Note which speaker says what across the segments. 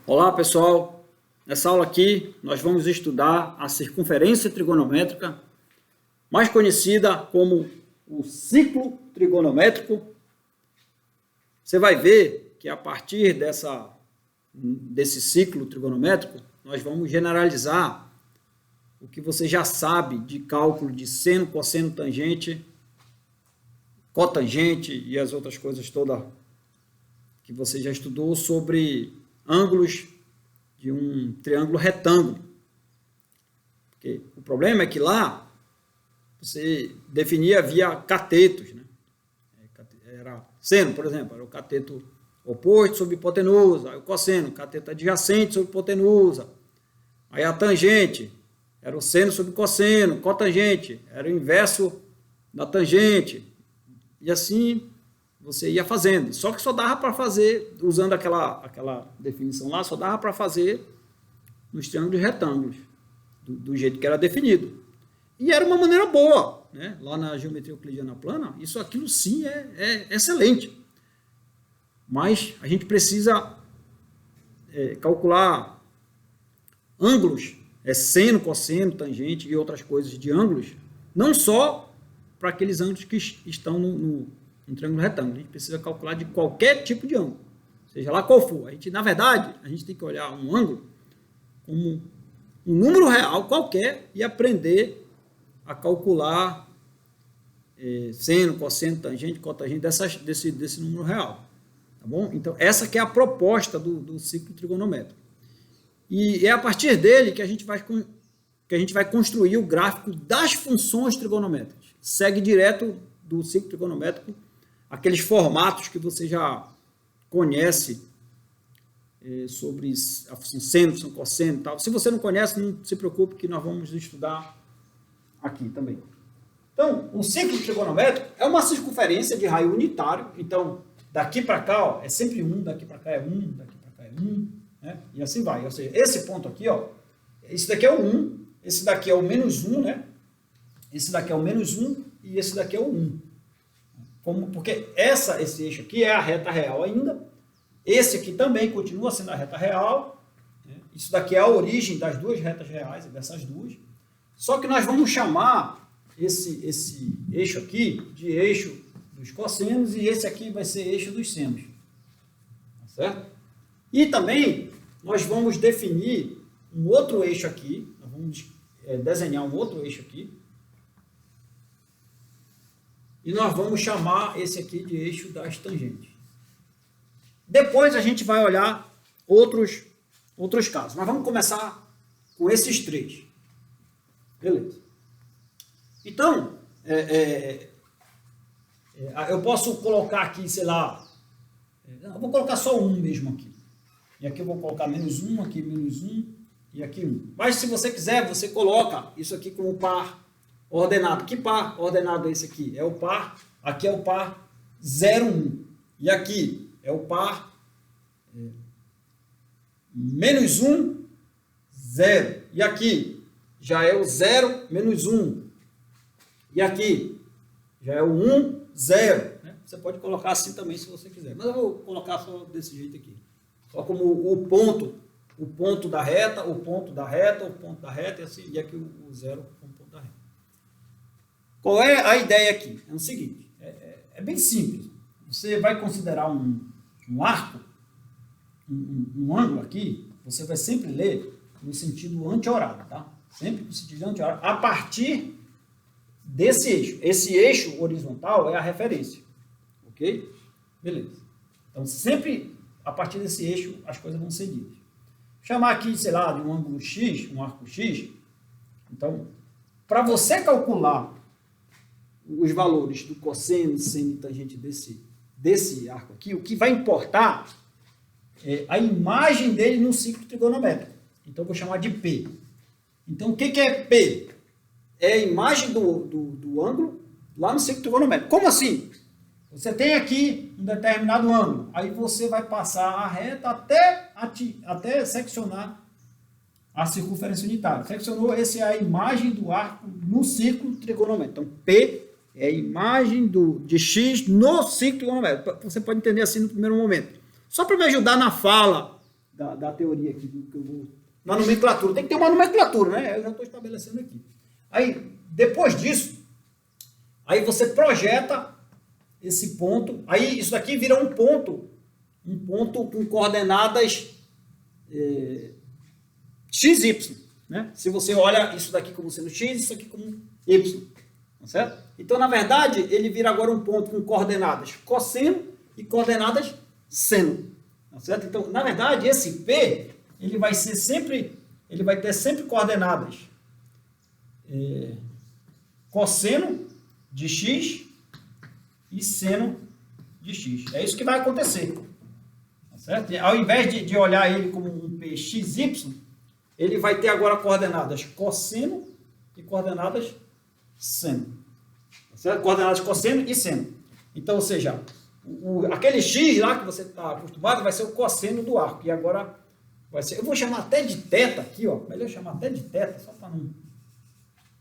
Speaker 1: Olá pessoal, nessa aula aqui nós vamos estudar a circunferência trigonométrica, mais conhecida como o ciclo trigonométrico. Você vai ver que a partir desse ciclo trigonométrico nós vamos generalizar o que você já sabe de cálculo de seno, cosseno, tangente, cotangente e as outras coisas todas que você já estudou sobre ângulos de um triângulo retângulo. Porque o problema é que lá você definia via catetos, né? Era seno, por exemplo, era o cateto oposto sobre hipotenusa, aí o cosseno, cateto adjacente sobre hipotenusa, aí a tangente era o seno sobre cosseno, cotangente era o inverso da tangente, e assim você ia fazendo. Só que só dava para fazer, usando aquela definição lá, só dava para fazer nos triângulos retângulos, do jeito que era definido. E era uma maneira boa, né? Lá na geometria euclidiana plana, aquilo sim é excelente. Mas a gente precisa calcular ângulos, seno, cosseno, tangente e outras coisas de ângulos, não só para aqueles ângulos que estão no triângulo retângulo. A gente precisa calcular de qualquer tipo de ângulo, seja lá qual for. Na verdade, a gente tem que olhar um ângulo como um número real qualquer e aprender a calcular seno, cosseno, tangente, cotangente desse número real. Tá bom? Então, essa que é a proposta do ciclo trigonométrico. E é a partir dele que a gente vai construir o gráfico das funções trigonométricas. Segue direto do ciclo trigonométrico aqueles formatos que você já conhece sobre a função seno, função cosseno e tal. Se você não conhece, não se preocupe que nós vamos estudar aqui também. Então, o ciclo trigonométrico é uma circunferência de raio unitário. Então, daqui para cá ó, é sempre 1, daqui para cá é 1, daqui para cá é 1, né? E assim vai. Ou seja, esse ponto aqui, ó, esse daqui é o 1, esse daqui é o menos 1, né? Esse daqui é o menos 1 e esse daqui é o 1. Porque esse eixo aqui é a reta real ainda. Esse aqui também continua sendo a reta real. Né? Isso daqui é a origem das duas retas reais, dessas duas. Só que nós vamos chamar esse eixo aqui de eixo dos cossenos e esse aqui vai ser eixo dos senos. Tá certo? E também nós vamos definir um outro eixo aqui. Nós vamos desenhar um outro eixo aqui. E nós vamos chamar esse aqui de eixo das tangentes. Depois a gente vai olhar outros casos. Mas vamos começar com esses três. Beleza. Então, eu posso colocar aqui, sei lá, eu vou colocar só um mesmo aqui. E aqui eu vou colocar menos 1, aqui menos 1 e aqui 1. Mas se você quiser, você coloca isso aqui como par ordenado. Que par ordenado é esse aqui? É o par, aqui é o par 0, 1. E aqui é o par menos 1, 0. E aqui já é o 0, menos 1. E aqui já é o 1, 0. Né? Você pode colocar assim também se você quiser. Mas eu vou colocar só desse jeito aqui. Só como o ponto da reta, o ponto da reta, o ponto da reta e assim. E aqui o 0 como ponto da reta. Qual é a ideia aqui? É o seguinte, é bem simples. Você vai considerar um arco, um ângulo aqui, você vai sempre ler no sentido anti-horário, tá? Sempre no sentido anti-horário, a partir desse eixo. Esse eixo horizontal é a referência, ok? Beleza. Então, sempre a partir desse eixo as coisas vão ser lidas. Chamar aqui, sei lá, de um ângulo X, um arco X. Então, para você calcular os valores do cosseno, seno e tangente desse arco aqui, o que vai importar é a imagem dele no ciclo trigonométrico. Então, eu vou chamar de P. Então, o que é P? É a imagem do ângulo lá no ciclo trigonométrico. Como assim? Você tem aqui um determinado ângulo, aí você vai passar a reta até seccionar a circunferência unitária. Seccionou, essa é a imagem do arco no ciclo trigonométrico. Então, P é a imagem de X no ciclo trigonométrico. Você pode entender assim no primeiro momento. Só para me ajudar na fala da teoria aqui, do que eu vou... Na nomenclatura, tem que ter uma nomenclatura, né? Eu já estou estabelecendo aqui. Aí, depois disso, aí você projeta esse ponto, aí isso daqui vira um ponto com coordenadas x, y, né? Se você olha isso daqui como sendo x, isso aqui como y, tá certo? Então, na verdade, ele vira agora um ponto com coordenadas cosseno e coordenadas seno, tá certo? Então, na verdade, esse P, ele vai ter sempre coordenadas cosseno de x e seno de x. É isso que vai acontecer. Tá certo? E ao invés de olhar ele como um pxy, ele vai ter agora coordenadas cosseno e coordenadas seno. Tá certo? Coordenadas cosseno e seno. Então, ou seja, aquele x lá que você está acostumado vai ser o cosseno do arco. E agora vai ser... Eu vou chamar até de θ aqui, ó. Melhor chamar até de θ, só para não...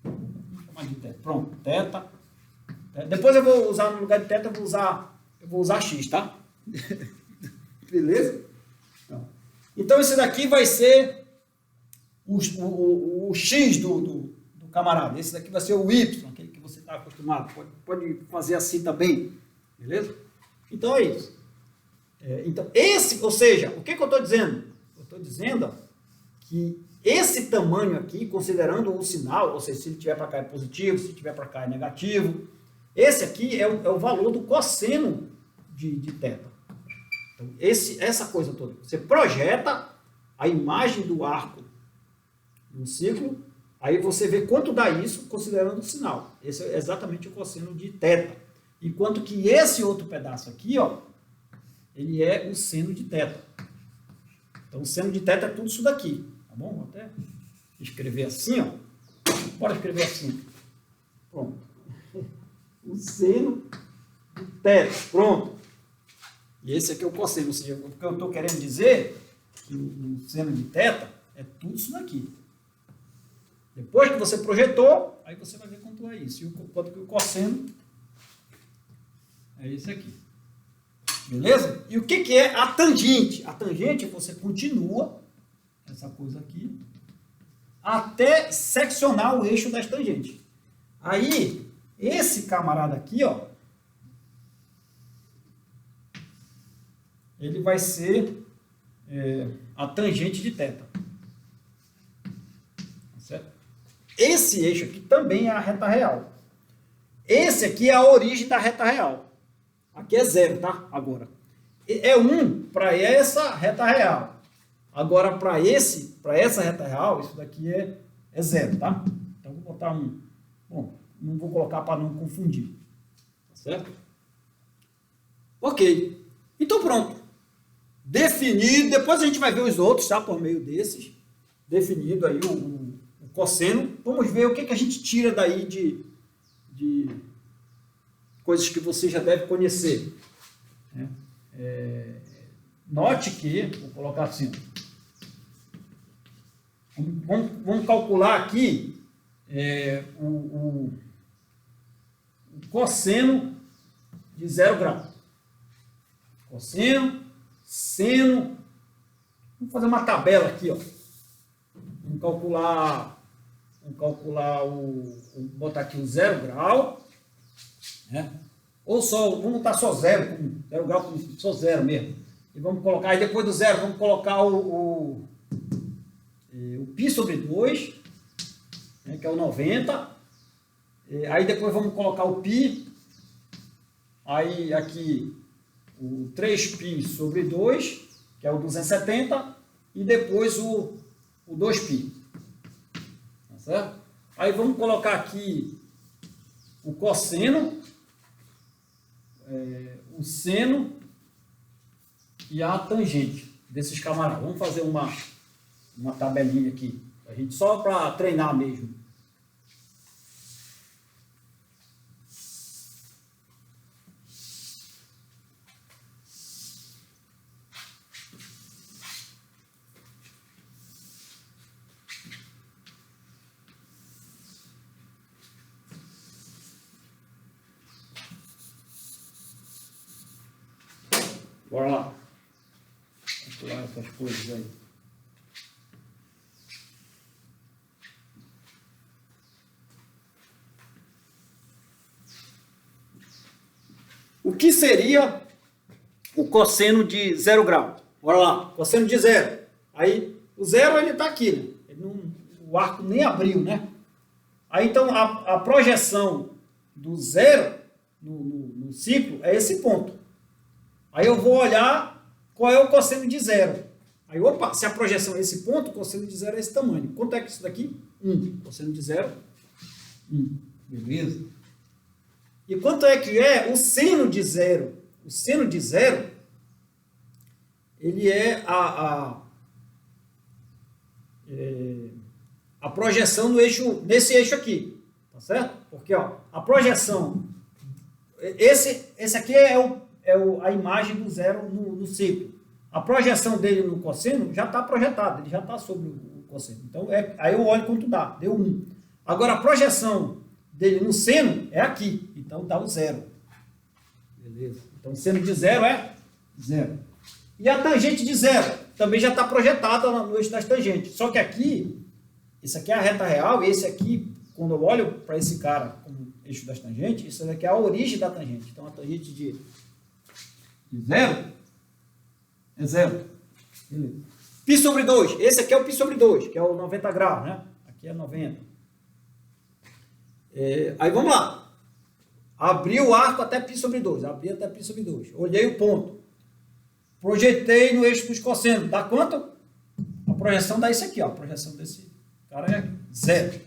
Speaker 1: Vou chamar de θ. Pronto, θ. Depois eu vou usar, no lugar de θ, eu vou usar x, tá? Beleza? Então, esse daqui vai ser o x do camarada. Esse daqui vai ser o y, aquele que você está acostumado. Pode fazer assim também. Beleza? Então, é isso. Então, ou seja, o que eu estou dizendo? Eu estou dizendo que esse tamanho aqui, considerando o sinal, ou seja, se ele estiver para cá é positivo, se estiver para cá é negativo, esse aqui é o valor do cosseno de θ. Então, essa coisa toda. Você projeta a imagem do arco no círculo, aí você vê quanto dá isso considerando o sinal. Esse é exatamente o cosseno de θ. Enquanto que esse outro pedaço aqui, ó, ele é o seno de θ. Então, o seno de θ é tudo isso daqui. Tá bom? Vou até escrever assim, ó. Bora escrever assim. Pronto. O seno de θ. Pronto. E esse aqui é o cosseno. Ou seja, o que eu estou querendo dizer que o seno de θ é tudo isso daqui. Depois que você projetou, aí você vai ver quanto é isso. E quanto que o cosseno é esse aqui. Beleza? E o que é a tangente? A tangente, você continua essa coisa aqui até seccionar o eixo das tangentes. Aí, esse camarada aqui, ó, ele vai ser a tangente de θ. Certo? Esse eixo aqui também é a reta real. Esse aqui é a origem da reta real. Aqui é 0, tá? Agora. É 1 para essa reta real. Agora, para essa reta real, isso daqui é 0, tá? Então, vou botar um... Bom, não vou colocar para não confundir. Tá certo? Ok. Então, pronto. Definido. Depois a gente vai ver os outros, tá? Por meio desses. Definido aí o cosseno. Vamos ver o que a gente tira daí de coisas que você já deve conhecer. Note que, vou colocar assim, vamos calcular aqui o cosseno de 0 grau. Cosseno, seno, vamos fazer uma tabela aqui, ó. Vamos calcular botar aqui o 0 grau, né? Ou só, vamos botar só 0 grau, só 0 mesmo. E vamos colocar, aí depois do 0, vamos colocar o π sobre 2, né, que é o 90. Aí depois vamos colocar o π, aí aqui o 3π sobre 2, que é o 270, e depois o 2π. Tá certo? Aí vamos colocar aqui o cosseno, o seno e a tangente desses camaradas. Vamos fazer uma tabelinha aqui, a gente, só para treinar mesmo. Bora lá. calcular essas coisas aí. O que seria o cosseno de 0 grau? Bora lá, cosseno de 0. Aí, o 0 ele está aqui, né? O arco nem abriu, né? Aí, então, a projeção do 0 no ciclo é esse ponto. Aí eu vou olhar qual é o cosseno de 0. Aí, opa, se a projeção é esse ponto, o cosseno de 0 é esse tamanho. Quanto é que isso daqui? 1. Cosseno de 0, 1. Beleza? E quanto é que é o seno de 0? O seno de 0, ele é a projeção no eixo, nesse eixo aqui, tá certo? Porque ó, a projeção, esse aqui é a imagem do 0 no ciclo. A projeção dele no cosseno já está projetada, ele já está sobre o cosseno. Então, aí eu olho quanto dá, deu 1. Agora, a projeção dele no seno é aqui, então dá o 0. Beleza. Então, o seno de 0 é 0. E a tangente de 0 também já está projetada no eixo das tangentes. Só que aqui, esse aqui é a reta real, e esse aqui, quando eu olho para esse cara como eixo das tangentes, isso daqui é a origem da tangente. Então, a tangente de 0 é 0. Beleza. Π sobre 2. Esse aqui é o π sobre 2, que é o 90 graus, né? Aqui é 90. Aí vamos lá. Abri o arco até π sobre 2. Abri até π sobre 2. Olhei o ponto. Projetei no eixo dos cossenos. Dá quanto? A projeção dá isso aqui, ó. A projeção desse cara é 0.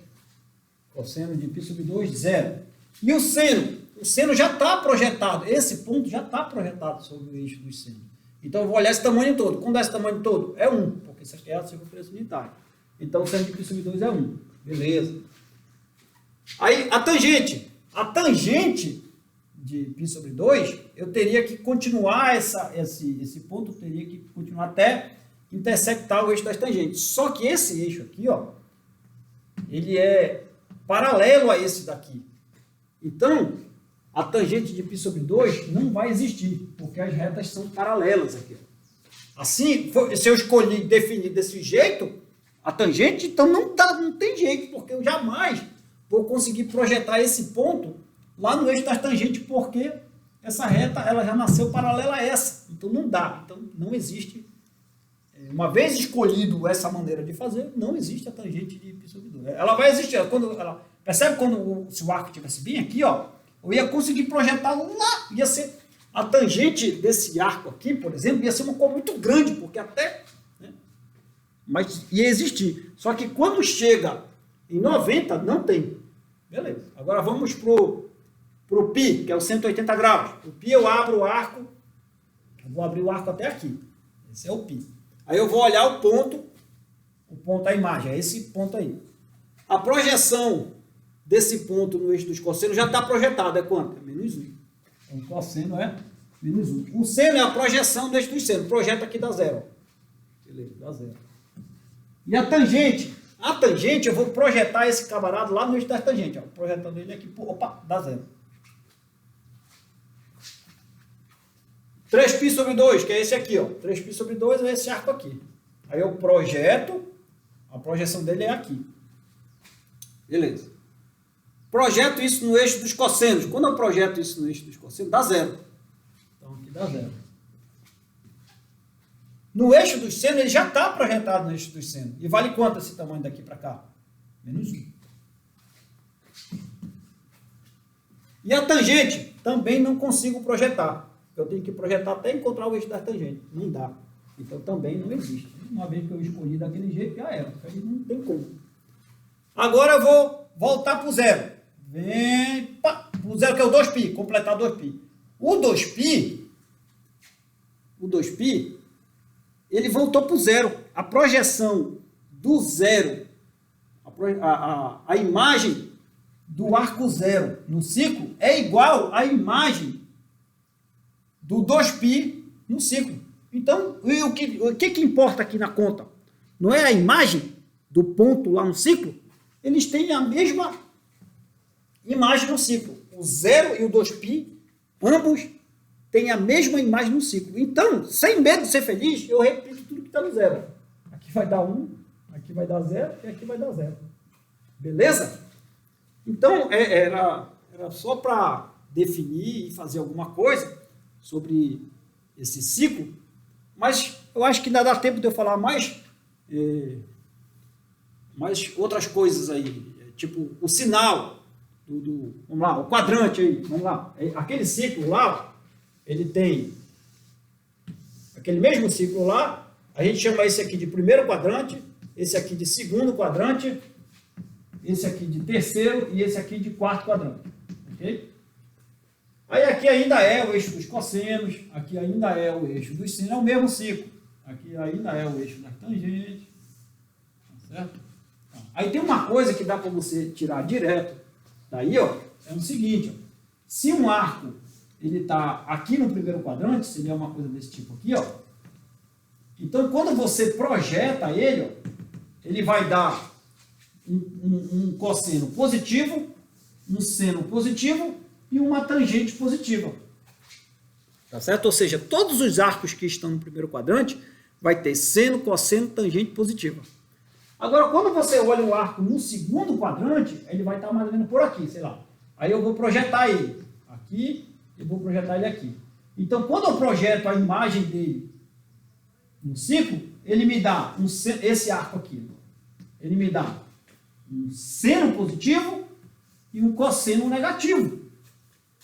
Speaker 1: Cosseno de π sobre 2, 0. E o seno? O seno já está projetado. Esse ponto já está projetado sobre o eixo dos senos. Então eu vou olhar esse tamanho todo. Quando é esse tamanho todo? É 1, porque isso aqui é a circunferência unitária. Então o seno de π sobre 2 é 1. Beleza. Aí a tangente. A tangente de π sobre 2, eu teria que continuar esse ponto, teria que continuar até intersectar o eixo das tangentes. Só que esse eixo aqui, ó, ele é paralelo a esse daqui. Então, a tangente de π sobre 2 não vai existir, porque as retas são paralelas aqui. Assim, se eu escolhi definir desse jeito, a tangente, então não tem jeito, porque eu jamais vou conseguir projetar esse ponto lá no eixo das tangentes, porque essa reta ela já nasceu paralela a essa. Então não dá. Então não existe. Uma vez escolhido essa maneira de fazer, não existe a tangente de π sobre 2. Ela vai existir. Percebe se o arco estivesse bem aqui, ó, eu ia conseguir projetar lá, ia ser a tangente desse arco aqui, por exemplo, ia ser uma cor muito grande, porque até, né, mas ia existir. Só que quando chega em 90, não tem. Beleza. Agora vamos pro π, que é o 180 graus. O π eu abro o arco, eu vou abrir o arco até aqui. Esse é o π. Aí eu vou olhar o ponto da imagem, é esse ponto aí. A projeção desse ponto no eixo dos cossenos já está projetado, é quanto? É menos 1. Então o cosseno é menos 1. O seno é a projeção do eixo dos senos. Projeta aqui dá 0. Beleza, dá 0. E a tangente? A tangente, eu vou projetar esse camarada lá no eixo das tangentes. Ó. Projetando ele aqui, opa, dá 0. 3π sobre 2, que é esse aqui, ó. 3π sobre 2 é esse arco aqui. Aí eu projeto, a projeção dele é aqui. Beleza. Projeto isso no eixo dos cossenos. Quando eu projeto isso no eixo dos cossenos, dá 0. Então aqui dá 0. No eixo dos senos, ele já está projetado no eixo dos senos. E vale quanto esse tamanho daqui para cá? Menos 1. E a tangente? Também não consigo projetar. Eu tenho que projetar até encontrar o eixo da tangente. Não dá. Então também não existe. Uma vez que eu escolhi daquele jeito, já era. Aí não tem como. Agora eu vou voltar para o 0. Vem para o 0, que é o 2π. Completar 2π. O 2π, ele voltou para o 0. A projeção do 0, a imagem do arco 0 no ciclo é igual à imagem do 2π no ciclo. Então, o que importa aqui na conta? Não é a imagem do ponto lá no ciclo? Eles têm a mesma imagem no ciclo. O 0 e o 2π, ambos têm a mesma imagem no ciclo. Então, sem medo de ser feliz, eu repito está no zero. Aqui vai dar 1, aqui vai dar 0 e aqui vai dar 0. Beleza? Então, era só para definir e fazer alguma coisa sobre esse ciclo, mas eu acho que ainda dá tempo de eu falar mais outras coisas aí, tipo o sinal, vamos lá, o quadrante aí, vamos lá, aquele ciclo lá, ele tem aquele mesmo ciclo lá, a gente chama esse aqui de primeiro quadrante, esse aqui de segundo quadrante, esse aqui de terceiro e esse aqui de quarto quadrante, ok? Aí aqui ainda é o eixo dos cossenos, aqui ainda é o eixo dos sinos, é o mesmo ciclo, aqui ainda é o eixo das tangentes, tá certo? Aí tem uma coisa que dá para você tirar direto daí, ó, é o seguinte, ó, se um arco ele está aqui no primeiro quadrante, seria uma coisa desse tipo aqui, ó, então quando você projeta ele, ó, ele vai dar um cosseno positivo, um seno positivo e uma tangente positiva. Tá certo? Ou seja, todos os arcos que estão no primeiro quadrante vai ter seno, cosseno, tangente positiva. Agora, quando você olha o arco no segundo quadrante, ele vai estar mais ou menos por aqui, sei lá. Aí eu vou projetar ele aqui, eu vou projetar ele aqui. Então, quando eu projeto a imagem dele no ciclo, ele me dá esse arco aqui. Ele me dá um seno positivo e um cosseno negativo.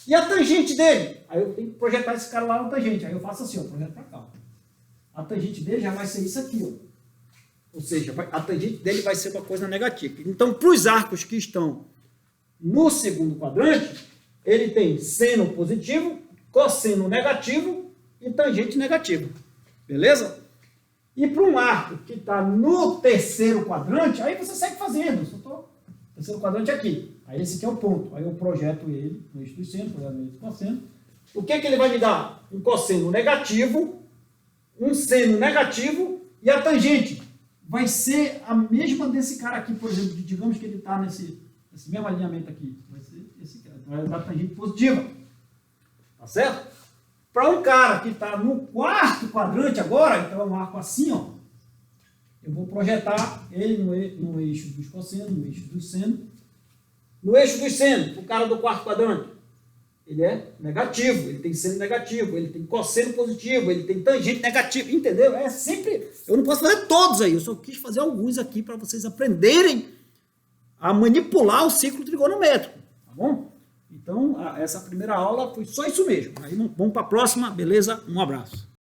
Speaker 1: E a tangente dele? Aí eu tenho que projetar esse cara lá na tangente. Aí eu faço assim, ó, projeto para cá. A tangente dele já vai ser isso aqui, ó. Ou seja, a tangente dele vai ser uma coisa negativa. Então, para os arcos que estão no segundo quadrante, ele tem seno positivo, cosseno negativo e tangente negativa. Beleza? E para um arco que está no terceiro quadrante, aí você segue fazendo. Terceiro quadrante aqui. Aí esse aqui é o ponto. Aí eu projeto ele no eixo do seno, projeto no eixo do cosseno. O que ele vai me dar? Um cosseno negativo, um seno negativo e a tangente vai ser a mesma desse cara aqui, por exemplo. Digamos que ele está nesse mesmo alinhamento aqui. Vai ser esse cara. Então vai dar tangente positiva. Tá certo? Para um cara que está no quarto quadrante agora, então é um arco assim, ó. Eu vou projetar ele no eixo dos cossenos, no eixo dos senos. No eixo dos senos, o cara do quarto quadrante, ele é negativo, ele tem seno negativo, ele tem cosseno positivo, ele tem tangente negativo, entendeu? É sempre, eu não posso fazer todos aí, eu só quis fazer alguns aqui para vocês aprenderem a manipular o ciclo trigonométrico, tá bom? Então, essa primeira aula foi só isso mesmo. Aí vamos para a próxima, beleza? Um abraço.